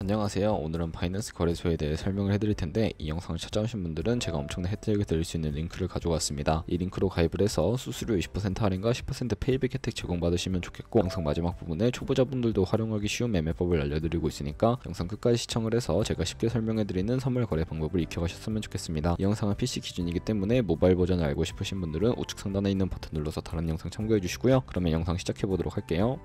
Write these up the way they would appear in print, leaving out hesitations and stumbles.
안녕하세요. 오늘은 바이낸스 거래소에 대해 설명을 해드릴 텐데, 이 영상을 찾아오신 분들은 제가 엄청난 혜택을 드릴 수 있는 링크를 가져왔습니다. 이 링크로 가입을 해서 수수료 20% 할인과 10% 페이백 혜택 제공받으시면 좋겠고, 영상 마지막 부분에 초보자분들도 활용하기 쉬운 매매법을 알려드리고 있으니까 영상 끝까지 시청을 해서 제가 쉽게 설명해드리는 선물 거래 방법을 익혀가셨으면 좋겠습니다. 이 영상은 PC 기준이기 때문에 모바일 버전을 알고 싶으신 분들은 우측 상단에 있는 버튼 눌러서 다른 영상 참고해주시고요. 그러면 영상 시작해보도록 할게요.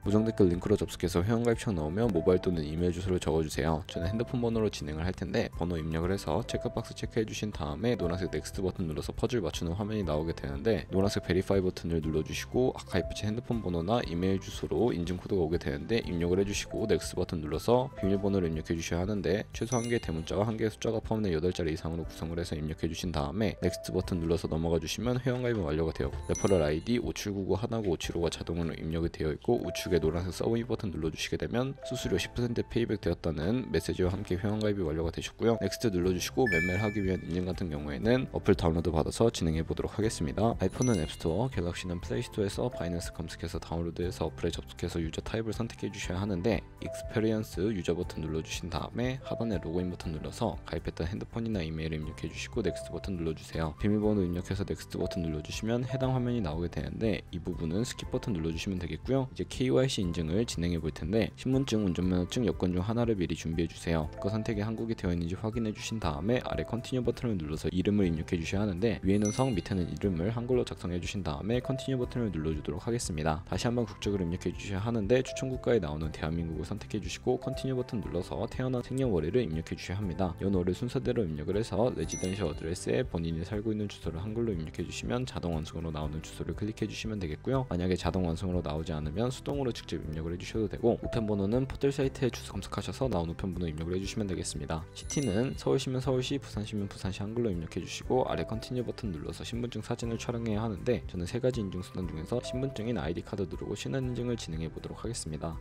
고정 댓글 링크로 접속해서 회원가입창 나오면 모바일 또는 이메일 주소를 적어주세요. 저는 핸드폰 번호로 진행을 할 텐데, 번호 입력을 해서 체크박스 체크해주신 다음에 노란색 넥스트 버튼 눌러서 퍼즐 맞추는 화면이 나오게 되는데, 노란색 베리파이 버튼을 눌러주시고 아카이프치 핸드폰 번호나 이메일 주소로 인증 코드가 오게 되는데 입력을 해주시고 넥스트 버튼 눌러서 비밀번호를 입력해 주셔야 하는데, 최소 1개의 대문자와 1개의 숫자가 포함된 8자리 이상으로 구성을 해서 입력해 주신 다음에 넥스트 버튼 눌러서 넘어가 주시면 회원가입은 완료가 되었고, 레퍼럴 아이디 5799 하나고 575가 자동으로 입력이 되어 있고, 우측에 노란색 서브밋 버튼 눌러주시게 되면 수수료 10% 페이백 되었다는 메시지와 함께 회원가입이 완료가 되셨고요. 넥스트 눌러주시고 매매를 하기 위한 인증 같은 경우에는 어플 다운로드 받아서 진행해 보도록 하겠습니다. 아이폰은 앱스토어, 갤럭시는 플레이스토어에서 바이낸스 검색해서 다운로드해서 어플에 접속해서 유저 타입을 선택해 주셔야 하는데, 익스페리언스 유저 버튼 눌러주신 다음에 하단에 로그인 버튼 눌러서 가입했던 핸드폰이나 이메일을 입력해 주시고 넥스트 버튼 눌러주세요. 비밀번호 입력해서 넥스트 버튼 눌러주시면 해당 화면이 나오게 되는데, 이 부분은 스킵 버튼 눌러주시면 되겠고요. 이제 KYC 인증을 진행해 볼 텐데, 신분증, 운전면허증, 여권 중 하나를 미리 준비해 주세요. 그 선택이 한국이 되어 있는지 확인해 주신 다음에 아래 컨티뉴 버튼을 눌러서 이름을 입력해 주셔야 하는데, 위에는 성, 밑에는 이름을 한글로 작성해 주신 다음에 컨티뉴 버튼을 눌러주도록 하겠습니다. 다시 한번 국적을 입력해 주셔야 하는데, 추천 국가에 나오는 대한민국을 선택해 주시고 컨티뉴 버튼 눌러서 태어난 생년월일을 입력해 주셔야 합니다. 연월을 순서대로 입력을 해서 레지던셜 어드레스에 본인이 살고 있는 주소를 한글로 입력해 주시면 자동 완성으로 나오는 주소를 클릭해 주시면 되겠고요. 만약에 자동 완성으로 나오지 않으면 수동으로 직접 입력을 해주셔도 되고, 우편번호는 포털 사이트에 주소 검색하셔서 나온 우편번호 입력을 해주시면 되겠습니다. 시티는 서울시면 서울시, 부산시면 부산시 한글로 입력해 주시고, 아래 컨티뉴 버튼 눌러서 신분증 사진을 촬영해야 하는데, 저는 3가지 인증 수단 중에서 신분증인 아이디 카드 누르고 신원 인증을 진행해 보도록 하겠습니다.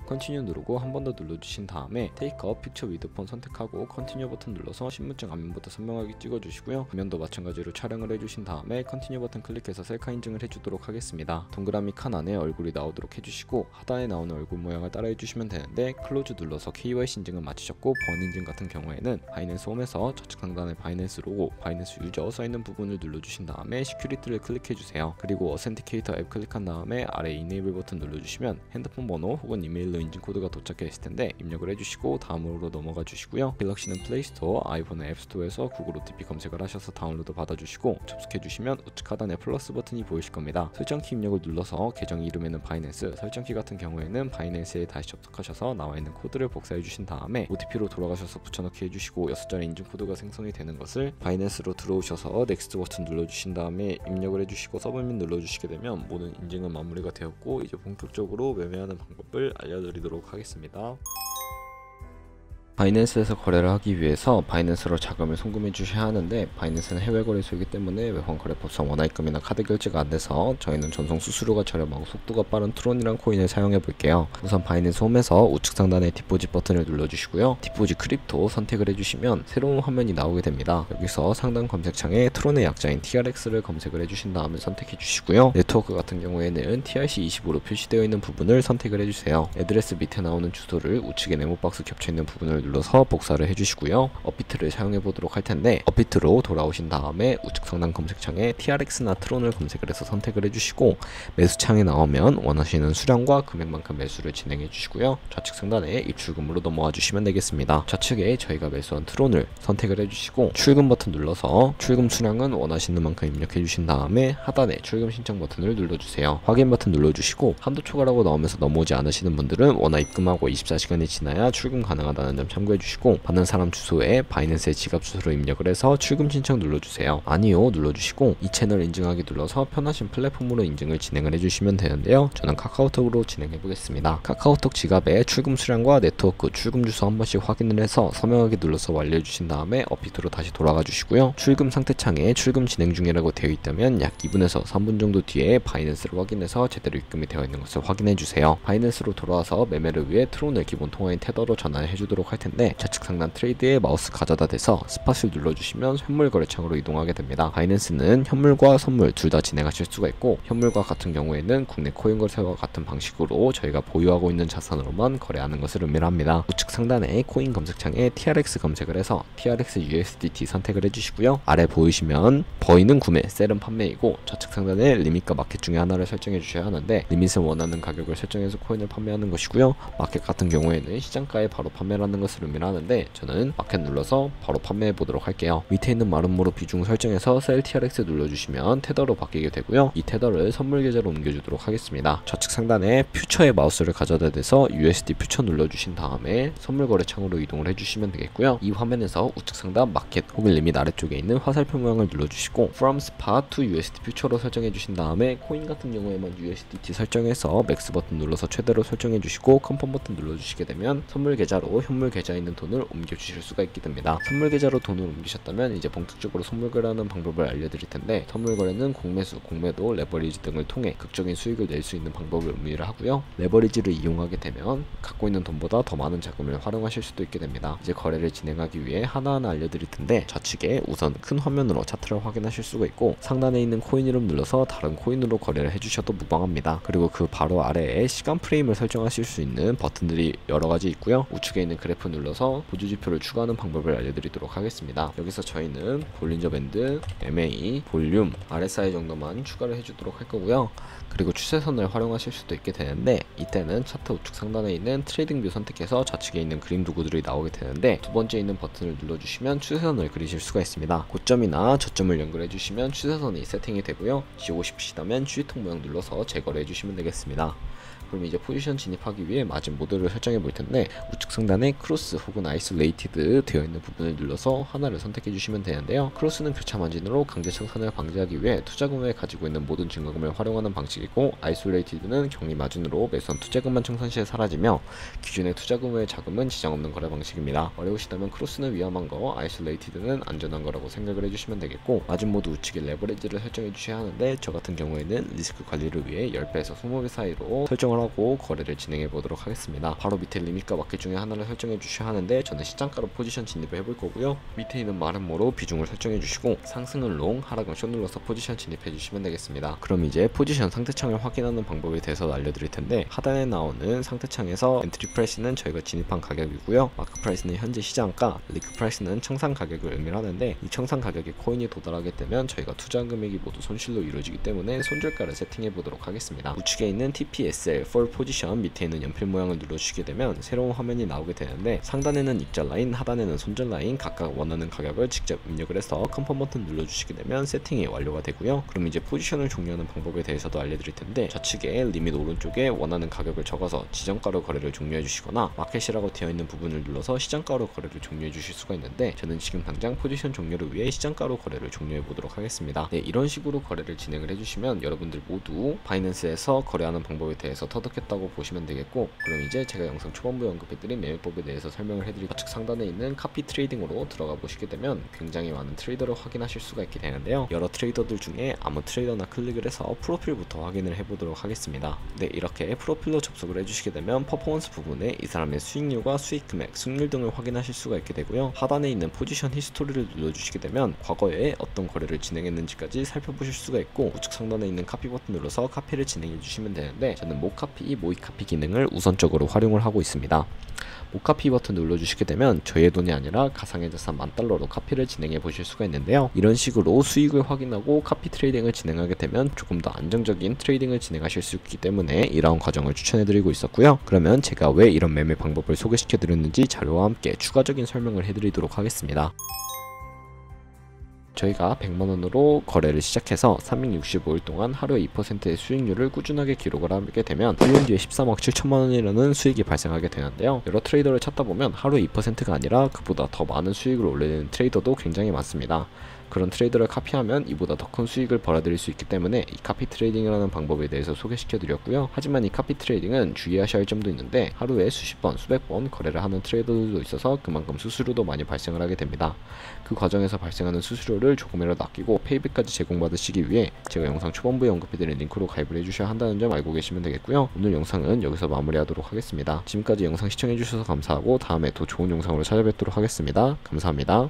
컨티뉴 누르고 한 번 더 눌러주신 다음에 테이크업 픽처 위드 폰 선택하고 컨티뉴 버튼 눌러서 신분증 앞면부터 선명하게 찍어주시고요. 뒷면도 마찬가지로 촬영을 해주신 다음에 컨티뉴 버튼 클릭해서 셀카 인증을 해주도록 하겠습니다. 동그라미 칸 안에 얼굴이 나오도록 해주시고, 하단에 나오는 얼굴 모양을 따라 해주시면 되는데, 클로즈 눌러서 KYC 인증은 마치셨고, 번 인증 같은 경우에는 바이낸스 홈에서 좌측 상단에 바이낸스 로고, 바이낸스 유저 써있는 부분을 눌러주신 다음에 시큐리티를 클릭해주세요. 그리고 어센티케이터 앱 클릭한 다음에 아래 이네이블 버튼 눌러주시면 핸드폰 번호 혹은 이메일로 인증 코드가 도착해 있을 텐데 입력을 해주시고 다음으로 넘어가 주시고요. 갤럭시는 플레이스토어, 아이폰은 앱스토어에서 구글 OTP 검색을 하셔서 다운로드 받아주시고 접속해 주시면 우측 하단에 플러스 버튼이 보이실 겁니다. 설정키 입력을 눌러서 계정 이름에는 바이낸스, 설정키 같은 경우에는 바이낸스에 다시 접속하셔서 나와 있는 코드를 복사해 주신 다음에 OTP로 돌아가셔서 붙여넣기 해주시고 6자리 인증 코드가 생성이 되는 것을 바이낸스로 들어오셔서 넥스트 버튼 눌러주신 다음에 입력을 해주시고 서브밋 눌러주시게 되면 모든 인증은 마무리가 되었고, 이제 본격적으로 매매하는 방법을 알려드리도록 하겠습니다. 바이낸스에서 거래를 하기 위해서 바이낸스로 자금을 송금해 주셔야 하는데, 바이낸스는 해외 거래소이기 때문에 외환 거래법상 원화입금이나 카드 결제가 안 돼서 저희는 전송 수수료가 저렴하고 속도가 빠른 트론이란 코인을 사용해 볼게요. 우선 바이낸스 홈에서 우측 상단에 디포짓 버튼을 눌러주시고요. 디포짓 크립토 선택을 해주시면 새로운 화면이 나오게 됩니다. 여기서 상단 검색창에 트론의 약자인 TRX를 검색을 해주신 다음에 선택해 주시고요. 네트워크 같은 경우에는 TRC25로 표시되어 있는 부분을 선택을 해주세요. 애드레스 밑에 나오는 주소를 우측에 네모박스 겹쳐 있는 부분을 눌러서 복사를 해주시고요. 업비트를 사용해 보도록 할 텐데, 업비트로 돌아오신 다음에 우측 상단 검색창에 TRX나 트론을 검색을 해서 선택을 해주시고, 매수창에 나오면 원하시는 수량과 금액만큼 매수를 진행해 주시고요. 좌측 상단에 입출금으로 넘어와 주시면 되겠습니다. 좌측에 저희가 매수한 트론을 선택을 해주시고 출금 버튼 눌러서 출금 수량은 원하시는 만큼 입력해 주신 다음에 하단에 출금 신청 버튼을 눌러주세요. 확인 버튼 눌러주시고 한도 초과라고 나오면서 넘어오지 않으시는 분들은 원화 입금하고 24시간이 지나야 출금 가능하다는 점 참고해 주시고, 받는 사람 주소에 바이낸스의 지갑 주소로 입력을 해서 출금 신청 눌러주세요. 아니요 눌러주시고 이 채널 인증하기 눌러서 편하신 플랫폼으로 인증을 진행을 해주시면 되는데요. 저는 카카오톡으로 진행해 보겠습니다. 카카오톡 지갑에 출금 수량과 네트워크, 출금 주소 한 번씩 확인을 해서 서명하기 눌러서 완료해 주신 다음에 업비트로 다시 돌아가 주시고요. 출금 상태 창에 출금 진행 중이라고 되어 있다면 약 2분에서 3분 정도 뒤에 바이낸스를 확인해서 제대로 입금이 되어 있는 것을 확인해 주세요. 바이낸스로 돌아와서 매매를 위해 트론을 기본 통화인 테더로 전환해 주도록 할 텐데 좌측 상단 트레이드에 마우스 가져다 대서 스팟을 눌러주시면 현물 거래창으로 이동하게 됩니다. 바이낸스는 현물과 선물 둘 다 진행하실 수가 있고, 현물과 같은 경우에는 국내 코인 거래소와 같은 방식으로 저희가 보유하고 있는 자산으로만 거래하는 것을 의미를 합니다. 우측 상단에 코인 검색창에 TRX 검색을 해서 TRX USDT 선택을 해주시고요. 아래 보이시면 버이는 구매, 셀은 판매이고, 좌측 상단에 리밋과 마켓 중에 하나를 설정해 주셔야 하는데, 리밋은 원하는 가격을 설정해서 코인을 판매하는 것이고요. 마켓 같은 경우에는 시장가에 바로 판매하는 것을 의미를 하는데, 저는 마켓 눌러서 바로 판매해 보도록 할게요. 밑에 있는 마름모로 비중 설정해서 셀 TRX 눌러주시면 테더로 바뀌게 되고요. 이 테더를 선물 계좌로 옮겨주도록 하겠습니다. 좌측 상단에 퓨처에 마우스를 가져다 대서 USD 퓨처 눌러주신 다음에 선물 거래 창으로 이동을 해주시면 되겠고요. 이 화면에서 우측 상단 마켓 혹은 리밋 아래쪽에 있는 화살표 모양을 눌러주시고 From Spot to USD 퓨처로 설정해 주신 다음에 코인 같은 경우에만 USDT 설정해서 맥스 버튼 눌러서 최대로 설정해 주시고 컨펌 버튼 눌러주시게 되면 선물 계좌로 현물 계좌에 있는 돈을 옮겨 주실 수가 있게 됩니다. 선물 계좌로 돈을 옮기셨다면 이제 본격적으로 선물 거래하는 방법을 알려드릴 텐데, 선물 거래는 공매수, 공매도, 레버리지 등을 통해 극적인 수익을 낼 수 있는 방법을 의미를 하고요. 레버리지를 이용하게 되면 갖고 있는 돈보다 더 많은 자금을 활용하실 수도 있게 됩니다. 이제 거래를 진행하기 위해 하나하나 알려드릴 텐데, 좌측에 우선 큰 화면으로 차트를 확인하실 수가 있고, 상단에 있는 코인 이름 눌러서 다른 코인으로 거래를 해주셔도 무방합니다. 그리고 그 바로 아래에 시간 프레임을 설정하실 수 있는 버튼들이 여러 가지 있고요. 우측에 있는 그래프 눌러서 보조 지표를 추가하는 방법을 알려드리도록 하겠습니다. 여기서 저희는 볼린저 밴드, MA, 볼륨, RSI 정도만 추가를 해주도록 할 거고요. 그리고 추세선을 활용하실 수도 있게 되는데, 이때는 차트 우측 상단에 있는 트레이딩 뷰 선택해서 좌측에 있는 그림 도구들이 나오게 되는데, 두 번째 있는 버튼을 눌러주시면 추세선을 그리실 수가 있습니다. 고점이나 저점을 연결해 주시면 추세선이 세팅이 되고요. 지우고 싶으시다면 G통 모양 눌러서 제거를 해주시면 되겠습니다. 그럼 이제 포지션 진입하기 위해 마진 모드를 설정해 볼 텐데, 우측 상단에 크로스 혹은 아이솔레이티드 되어 있는 부분을 눌러서 하나를 선택해 주시면 되는데요. 크로스는 교차 마진으로 강제 청산을 방지하기 위해 투자금에 가지고 있는 모든 증거금을 활용하는 방식이고, 아이솔레이티드는 격리 마진으로 매수한 투자금만 청산 시에 사라지며 기존의 투자금의 자금은 지장 없는 거래 방식입니다. 어려우시다면 크로스는 위험한 거, 아이솔레이티드는 안전한 거라고 생각을 해주시면 되겠고, 마진 모드 우측에 레버리지를 설정해 주셔야 하는데, 저 같은 경우에는 리스크 관리를 위해 10배에서 20배 사이로 설정을 하고 거래를 진행해 보도록 하겠습니다. 바로 밑에 리밋과 마켓 중에 하나를 설정해 주셔야 하는데, 저는 시장가로 포지션 진입을 해볼 거고요. 밑에 있는 마름모로 비중을 설정해 주시고, 상승은 롱, 하락은 숏 눌러서 포지션 진입해 주시면 되겠습니다. 그럼 이제 포지션 상태창을 확인하는 방법에 대해서 알려드릴 텐데, 하단에 나오는 상태창에서 엔트리 프라이스는 저희가 진입한 가격이고요. 마크 프라이스는 현재 시장가, 리크 프라이스는 청산 가격을 의미를 하는데, 이 청산 가격에 코인이 도달하게 되면 저희가 투자한 금액이 모두 손실로 이루어지기 때문에 손절가를 세팅해 보도록 하겠습니다. 우측에 있는 TPSL 폴 포지션 밑에 있는 연필 모양을 눌러주시게 되면 새로운 화면이 나오게 되는데, 상단에는 입절 라인, 하단에는 손절 라인, 각각 원하는 가격을 직접 입력을 해서 컨펌 버튼 눌러주시게 되면 세팅이 완료가 되고요. 그럼 이제 포지션을 종료하는 방법에 대해서도 알려드릴 텐데, 좌측에 리밋 오른쪽에 원하는 가격을 적어서 지정가로 거래를 종료해 주시거나, 마켓이라고 되어 있는 부분을 눌러서 시장가로 거래를 종료해 주실 수가 있는데, 저는 지금 당장 포지션 종료를 위해 시장가로 거래를 종료해 보도록 하겠습니다. 네, 이런 식으로 거래를 진행을 해주시면 여러분들 모두 바이낸스에서 거래하는 방법에 대해서 터득했다고 보시면 되겠고, 그럼 이제 제가 영상 초반부에 언급해드린 매매법에 대해서 설명을 해드리고, 좌측 상단에 있는 카피 트레이딩으로 들어가 보시게 되면 굉장히 많은 트레이더를 확인하실 수가 있게 되는데요. 여러 트레이더들 중에 아무 트레이더나 클릭을 해서 프로필부터 확인을 해보도록 하겠습니다. 네, 이렇게 프로필로 접속을 해주시게 되면 퍼포먼스 부분에 이 사람의 수익률과 수익 금액, 승률 등을 확인하실 수가 있게 되고요. 하단에 있는 포지션 히스토리를 눌러주시게 되면 과거에 어떤 거래를 진행했는지까지 살펴보실 수가 있고, 우측 상단에 있는 카피 버튼 눌러서 카피를 진행해 주시면 되는데, 저는 모카피, 모이카피 기능을 우선적으로 활용을 하고 있습니다. 모카피 버튼 눌러주시게 되면 저의 돈이 아니라 가상의 자산 $10,000로 카피를 진행해 보실 수가 있는데요. 이런 식으로 수익을 확인하고 카피 트레이딩을 진행하게 되면 조금 더 안정적인 트레이딩을 진행하실 수 있기 때문에 이러한 과정을 추천해 드리고 있었고요. 그러면 제가 왜 이런 매매 방법을 소개시켜 드렸는지 자료와 함께 추가적인 설명을 해드리도록 하겠습니다. 저희가 100만원으로 거래를 시작해서 365일 동안 하루에 2%의 수익률을 꾸준하게 기록을 하게 되면 1년 뒤에 13억 7천만원이라는 수익이 발생하게 되는데요. 여러 트레이더를 찾다 보면 하루에 2%가 아니라 그보다 더 많은 수익을 올리는 트레이더도 굉장히 많습니다. 그런 트레이더를 카피하면 이보다 더 큰 수익을 벌어들일 수 있기 때문에 이 카피 트레이딩이라는 방법에 대해서 소개시켜 드렸고요. 하지만 이 카피 트레이딩은 주의하셔야 할 점도 있는데 하루에 수십 번, 수백 번 거래를 하는 트레이더들도 있어서 그만큼 수수료도 많이 발생을 하게 됩니다. 그 과정에서 발생하는 수수료를 조금이라도 아끼고 페이백까지 제공받으시기 위해 제가 영상 초반부에 언급해드린 링크로 가입을 해주셔야 한다는 점 알고 계시면 되겠고요. 오늘 영상은 여기서 마무리하도록 하겠습니다. 지금까지 영상 시청해주셔서 감사하고 다음에 더 좋은 영상으로 찾아뵙도록 하겠습니다. 감사합니다.